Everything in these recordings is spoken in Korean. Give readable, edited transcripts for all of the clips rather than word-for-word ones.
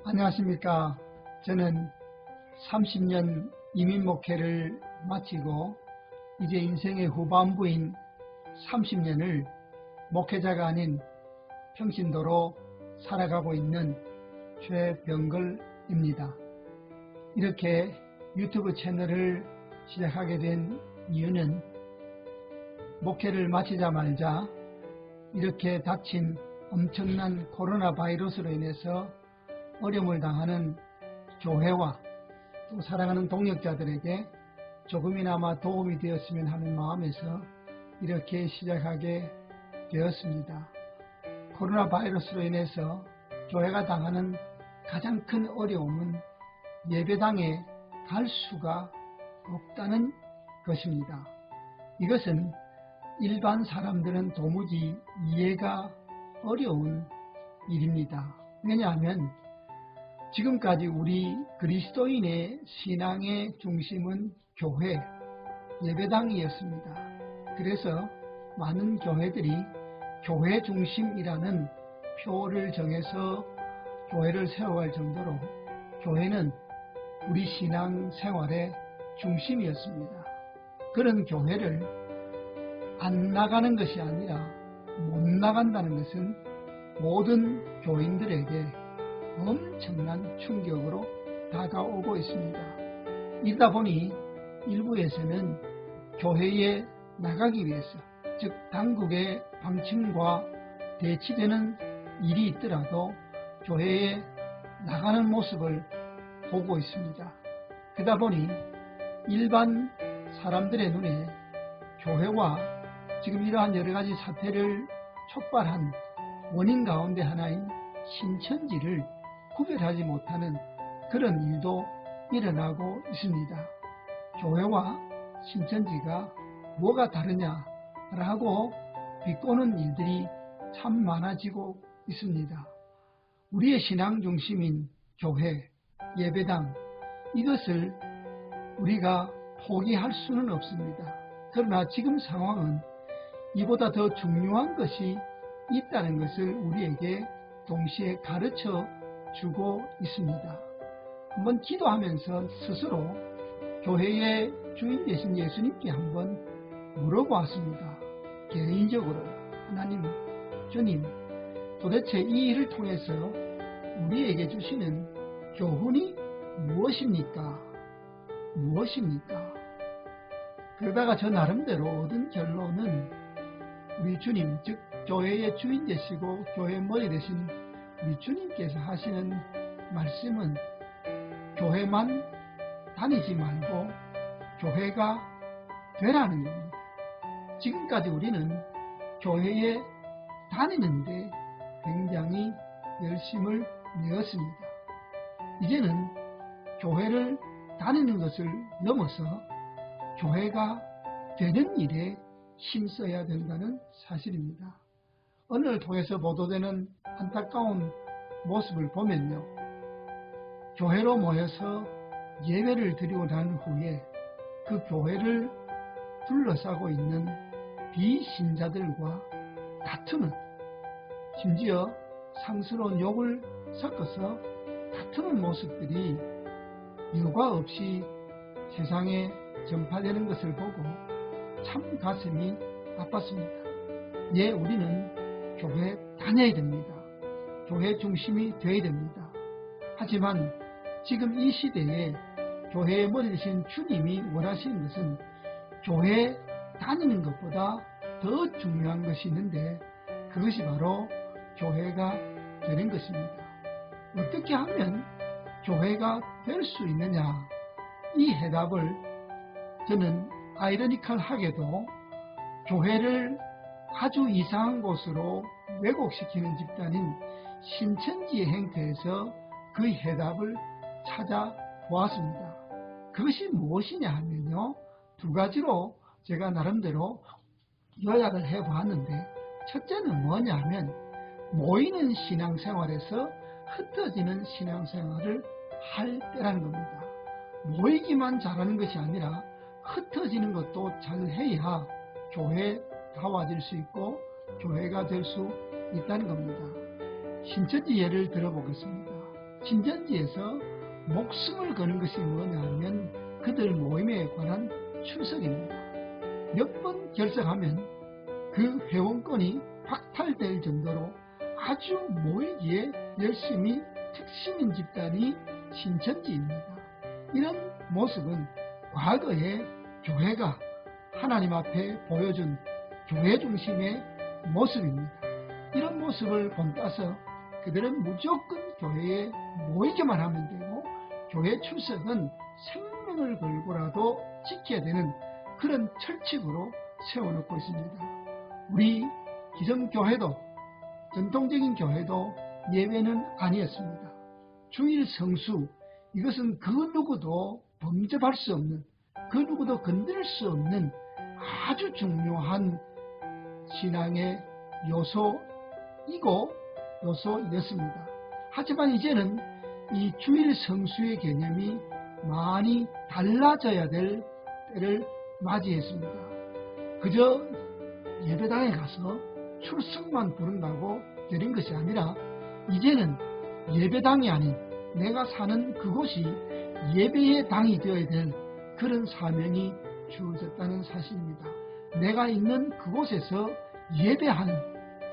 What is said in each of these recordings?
안녕하십니까. 저는 30년 이민 목회를 마치고 이제 인생의 후반부인 30년을 목회자가 아닌 평신도로 살아가고 있는 최병걸입니다. 이렇게 유튜브 채널을 시작하게 된 이유는 목회를 마치자마자 이렇게 닥친 엄청난 코로나 바이러스로 인해서 어려움을 당하는 교회와 또 사랑하는 동역자들에게 조금이나마 도움이 되었으면 하는 마음에서 이렇게 시작하게 되었습니다. 코로나 바이러스로 인해서 교회가 당하는 가장 큰 어려움은 예배당에 갈 수가 없다는 것입니다. 이것은 일반 사람들은 도무지 이해가 어려운 일입니다. 왜냐하면 지금까지 우리 그리스도인의 신앙의 중심은 교회, 예배당이었습니다. 그래서 많은 교회들이 교회 중심이라는 표를 정해서 교회를 세워갈 정도로 교회는 우리 신앙 생활의 중심이었습니다. 그런 교회를 안 나가는 것이 아니라 못 나간다는 것은 모든 교인들에게 엄청난 충격으로 다가오고 있습니다. 이러다 보니 일부에서는 교회에 나가기 위해서, 즉 당국의 방침과 대치되는 일이 있더라도 교회에 나가는 모습을 보고 있습니다. 그러다 보니 일반 사람들의 눈에 교회와 지금 이러한 여러가지 사태를 촉발한 원인 가운데 하나인 신천지를 구별하지 못하는 그런 일도 일어나고 있습니다. 교회와 신천지가 뭐가 다르냐라고 비꼬는 일들이 참 많아지고 있습니다. 우리의 신앙 중심인 교회, 예배당, 이것을 우리가 포기할 수는 없습니다. 그러나 지금 상황은 이보다 더 중요한 것이 있다는 것을 우리에게 동시에 가르쳐 주고 있습니다. 한번 기도하면서 스스로 교회의 주인 되신 예수님께 한번 물어보았습니다. 개인적으로 하나님, 주님, 도대체 이 일을 통해서 우리에게 주시는 교훈이 무엇입니까? 무엇입니까? 그러다가 저 나름대로 얻은 결론은 우리 주님, 즉 교회의 주인 되시고 교회의 머리 되신 우리 주님께서 하시는 말씀은 교회만 다니지 말고 교회가 되라는 겁니다. 지금까지 우리는 교회에 다니는데 굉장히 열심을 내었습니다. 이제는 교회를 다니는 것을 넘어서 교회가 되는 일에 힘써야 된다는 사실입니다. 오늘을 통해서 보도되는 안타까운 모습을 보면요, 교회로 모여서 예배를 드리고 난 후에 그 교회를 둘러싸고 있는 비신자들과 다투는, 심지어 상스러운 욕을 섞어서 다투는 모습들이 여과 없이 세상에 전파되는 것을 보고 참 가슴이 아팠습니다. 예, 우리는 교회 다녀야 됩니다. 교회 중심이 되어야 됩니다. 하지만 지금 이 시대에 교회의 머리 되신 주님이 원하시는 것은 교회 다니는 것보다 더 중요한 것이 있는데 그것이 바로 교회가 되는 것입니다. 어떻게 하면 교회가 될 수 있느냐? 이 해답을 저는 아이러니컬하게도 교회를 아주 이상한 곳으로 왜곡시키는 집단인 신천지의 행태에서 그 해답을 찾아보았습니다. 그것이 무엇이냐 하면요, 두 가지로 제가 나름대로 요약을 해보았는데, 첫째는 뭐냐 하면 모이는 신앙생활에서 흩어지는 신앙생활을 할 때라는 겁니다. 모이기만 잘하는 것이 아니라 흩어지는 것도 잘해야 교회다워질 수 있고 교회가 될 수 있다는 겁니다. 신천지 예를 들어보겠습니다. 신천지에서 목숨을 거는 것이 뭐냐 하면 그들 모임에 관한 출석입니다. 몇 번 결석하면 그 회원권이 박탈될 정도로 아주 모이기에 열심히 특심인 집단이 신천지입니다. 이런 모습은 과거에 교회가 하나님 앞에 보여준 교회 중심의 모습입니다. 이런 모습을 본따서 그들은 무조건 교회에 모이기만 하면 되고 교회 출석은 생명을 걸고라도 지켜야 되는 그런 철칙으로 세워놓고 있습니다. 우리 기성교회도 전통적인 교회도 예외는 아니었습니다. 주일 성수, 이것은 그 누구도 범접할 수 없는, 그 누구도 건드릴 수 없는 아주 중요한 신앙의 요소였습니다. 하지만 이제는 이 주일 성수의 개념이 많이 달라져야 될 때를 맞이했습니다. 그저 예배당에 가서 출석만 부른다고 되는 것이 아니라 이제는 예배당이 아닌 내가 사는 그곳이 예배의 당이 되어야 될 그런 사명이 주어졌다는 사실입니다. 내가 있는 그곳에서 예배하는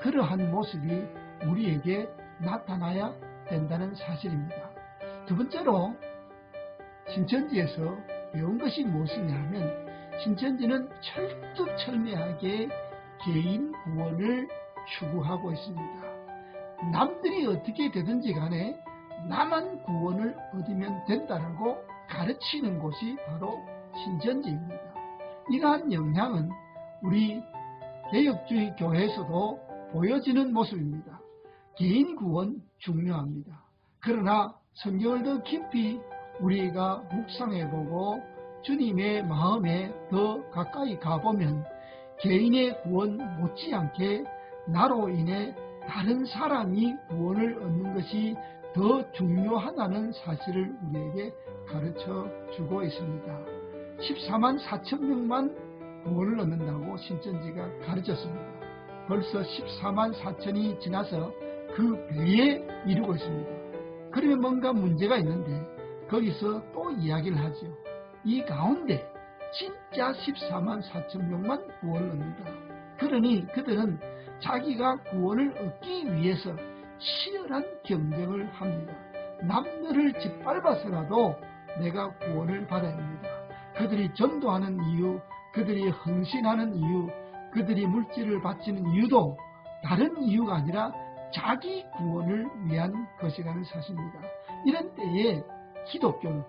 그러한 모습이 우리에게 나타나야 된다는 사실입니다. 두 번째로 신천지에서 배운 것이 무엇이냐 하면 신천지는 철두철미하게 개인 구원을 추구하고 있습니다. 남들이 어떻게 되든지 간에 나만 구원을 얻으면 된다라고 가르치는 곳이 바로 신천지입니다. 이러한 영향은 우리 개혁주의 교회에서도 보여지는 모습입니다. 개인 구원 중요합니다. 그러나 성경을 더 깊이 우리가 묵상해보고 주님의 마음에 더 가까이 가보면 개인의 구원 못지않게 나로 인해 다른 사람이 구원을 얻는 것이 더 중요하다는 사실을 우리에게 가르쳐 주고 있습니다. 14만 4천 명만 구원을 얻는다고 신천지가 가르쳤습니다. 벌써 14만 4천이 지나서 그 배에 이르고 있습니다. 그러면 뭔가 문제가 있는데 거기서 또 이야기를 하죠. 이 가운데 진짜 14만 4천 명만 구원을 얻는다. 그러니 그들은 자기가 구원을 얻기 위해서 치열한 경쟁을 합니다. 남들을 짓밟아서라도 내가 구원을 받아야 합니다. 그들이 전도하는 이유, 그들이 헌신하는 이유, 그들이 물질을 바치는 이유도 다른 이유가 아니라 자기 구원을 위한 것이라는 사실입니다. 이런 때에 기독교는,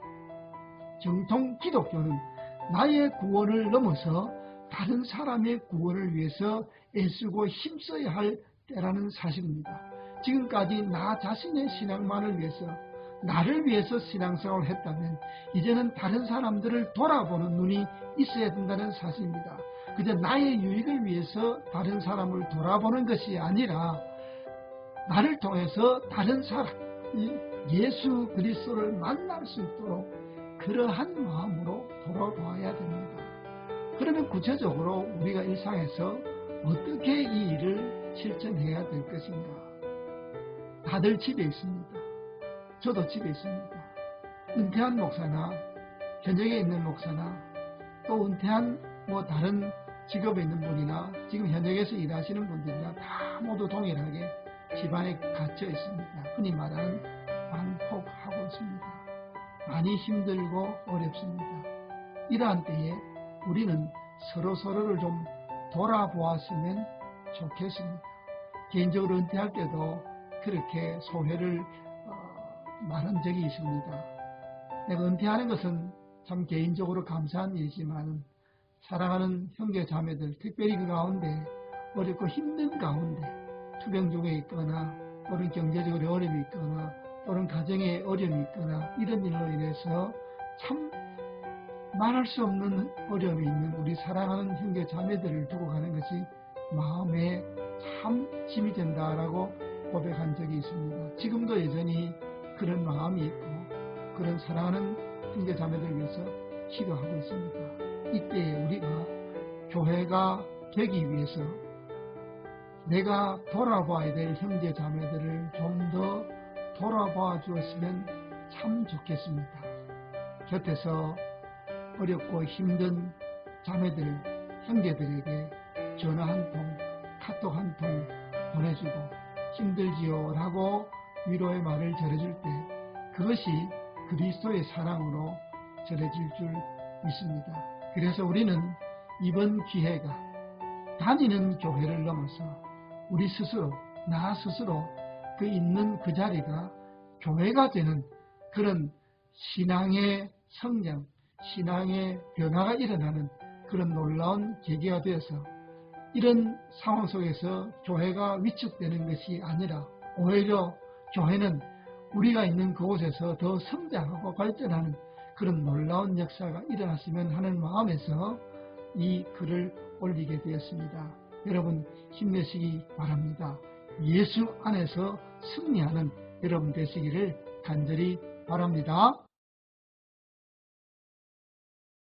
정통 기독교는 나의 구원을 넘어서 다른 사람의 구원을 위해서 애쓰고 힘써야 할 때라는 사실입니다. 지금까지 나 자신의 신앙만을 위해서, 나를 위해서 신앙생활을 했다면 이제는 다른 사람들을 돌아보는 눈이 있어야 된다는 사실입니다. 그저 나의 유익을 위해서 다른 사람을 돌아보는 것이 아니라 나를 통해서 다른 사람이 예수 그리스도를 만날 수 있도록 그러한 마음으로 돌아봐야 됩니다. 그러면 구체적으로 우리가 일상에서 어떻게 이 일을 실천해야 될 것인가? 다들 집에 있습니다. 저도 집에 있습니다. 은퇴한 목사나 현역에 있는 목사나 또 은퇴한 다른 직업에 있는 분이나 지금 현역에서 일하시는 분들이나 다 모두 동일하게 집안에 갇혀 있습니다. 흔히 말하는 방폭하고 있습니다. 많이 힘들고 어렵습니다. 이러한 때에 우리는 서로를 좀 돌아보았으면 좋겠습니다. 개인적으로 은퇴할 때도 그렇게 소회를 말한 적이 있습니다. 내가 은퇴하는 것은 참 개인적으로 감사한 일이지만 사랑하는 형제 자매들, 특별히 그 가운데 어렵고 힘든 가운데 투병 중에 있거나 또는 경제적으로 어려움이 있거나 또는 가정에 어려움이 있거나 이런 일로 인해서 참 말할 수 없는 어려움이 있는 우리 사랑하는 형제 자매들을 두고 가는 것이 마음에 참 힘이 된다라고 고백한 적이 있습니다. 지금도 여전히 그런 마음이 있고 그런 사랑하는 형제 자매들을 위해서 기도하고 있습니다. 이때 우리가 교회가 되기 위해서 내가 돌아봐야 될 형제 자매들을 좀 더 돌아봐 주었으면 참 좋겠습니다. 곁에서 어렵고 힘든 자매들, 형제들에게 전화 한 통, 카톡 한 통 보내주고 힘들지요 라고 위로의 말을 전해줄 때 그것이 그리스도의 사랑으로 전해질 줄 믿습니다. 그래서 우리는 이번 기회가 다니는 교회를 넘어서 우리 스스로, 나 스스로 그 있는 그 자리가 교회가 되는 그런 신앙의 성장, 신앙의 변화가 일어나는 그런 놀라운 계기가 되어서 이런 상황 속에서 교회가 위축되는 것이 아니라 오히려 교회는 우리가 있는 그곳에서 더 성장하고 발전하는 그런 놀라운 역사가 일어났으면 하는 마음에서 이 글을 올리게 되었습니다. 여러분 힘내시기 바랍니다. 예수 안에서 승리하는 여러분 되시기를 간절히 바랍니다.